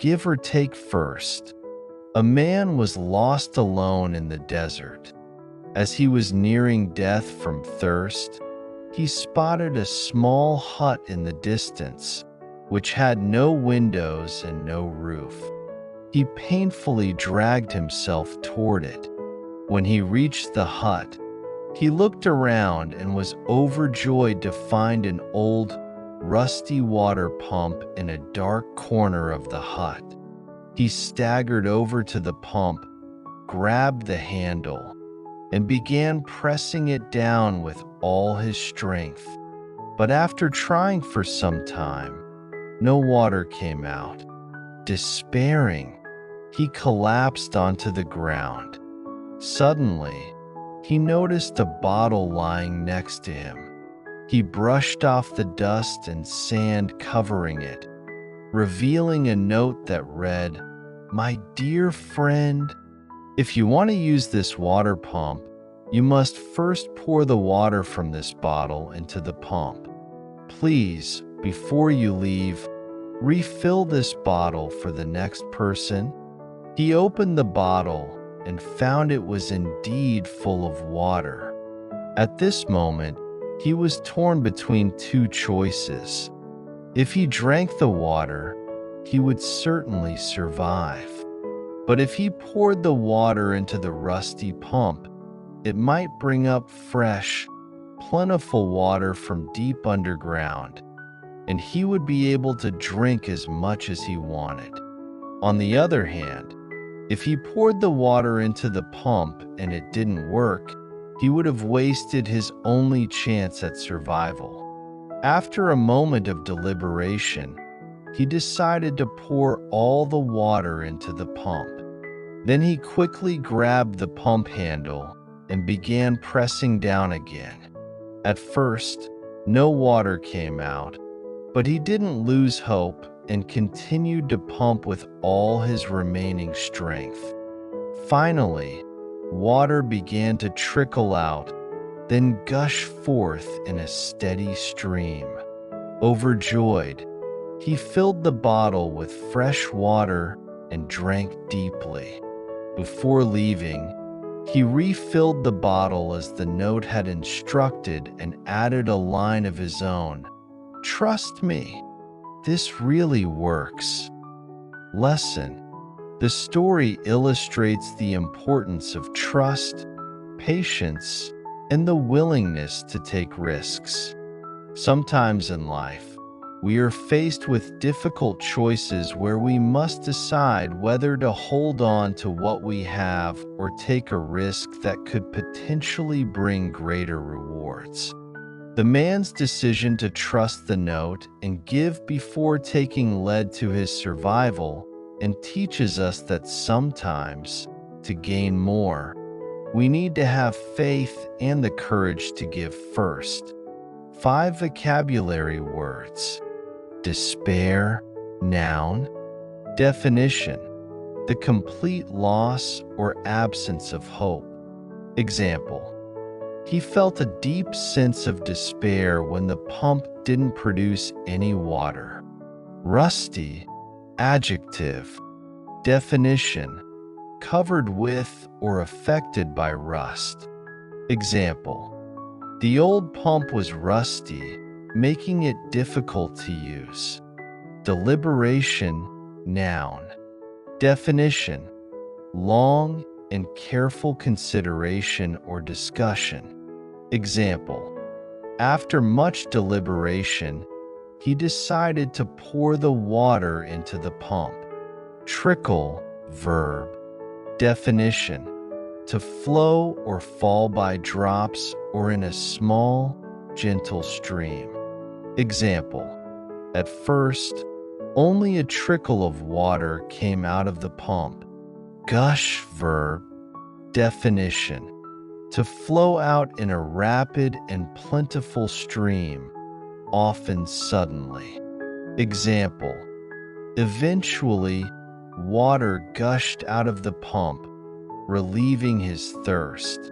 give or take first. A man was lost alone in the desert. As he was nearing death from thirst, he spotted a small hut in the distance, which had no windows and no roof. He painfully dragged himself toward it. When he reached the hut, he looked around and was overjoyed to find an old, rusty water pump in a dark corner of the hut. He staggered over to the pump, grabbed the handle, and began pressing it down with all his strength. But after trying for some time, no water came out. Despairing, he collapsed onto the ground. Suddenly, he noticed a bottle lying next to him. He brushed off the dust and sand covering it, revealing a note that read, "My dear friend, if you want to use this water pump, you must first pour the water from this bottle into the pump. Please, before you leave, refill this bottle for the next person." He opened the bottle and found it was indeed full of water. At this moment, he was torn between two choices. If he drank the water, he would certainly survive. But if he poured the water into the rusty pump, it might bring up fresh, plentiful water from deep underground, and he would be able to drink as much as he wanted. On the other hand, if he poured the water into the pump and it didn't work, he would have wasted his only chance at survival. After a moment of deliberation, he decided to pour all the water into the pump. Then he quickly grabbed the pump handle and began pressing down again. At first, no water came out, but he didn't lose hope and continued to pump with all his remaining strength. Finally, water began to trickle out, then gush forth in a steady stream. Overjoyed, he filled the bottle with fresh water and drank deeply. Before leaving, he refilled the bottle as the note had instructed and added a line of his own. "Trust me, this really works." Lesson: the story illustrates the importance of trust, patience, and the willingness to take risks. Sometimes in life, we are faced with difficult choices where we must decide whether to hold on to what we have or take a risk that could potentially bring greater rewards. The man's decision to trust the note and give before taking led to his survival and teaches us that sometimes, to gain more, we need to have faith and the courage to give first. 5 vocabulary words. Despair, noun. Definition: the complete loss or absence of hope. Example: he felt a deep sense of despair when the pump didn't produce any water. Rusty, adjective. Definition: covered with or affected by rust. Example: the old pump was rusty, making it difficult to use. Deliberation, noun. Definition: long and careful consideration or discussion. Example: after much deliberation, he decided to pour the water into the pump. Trickle, verb. Definition: to flow or fall by drops or in a small, gentle stream. Example: at first, only a trickle of water came out of the pump. Gush, verb. Definition: to flow out in a rapid and plentiful stream, often suddenly. Example: eventually, water gushed out of the pump, relieving his thirst.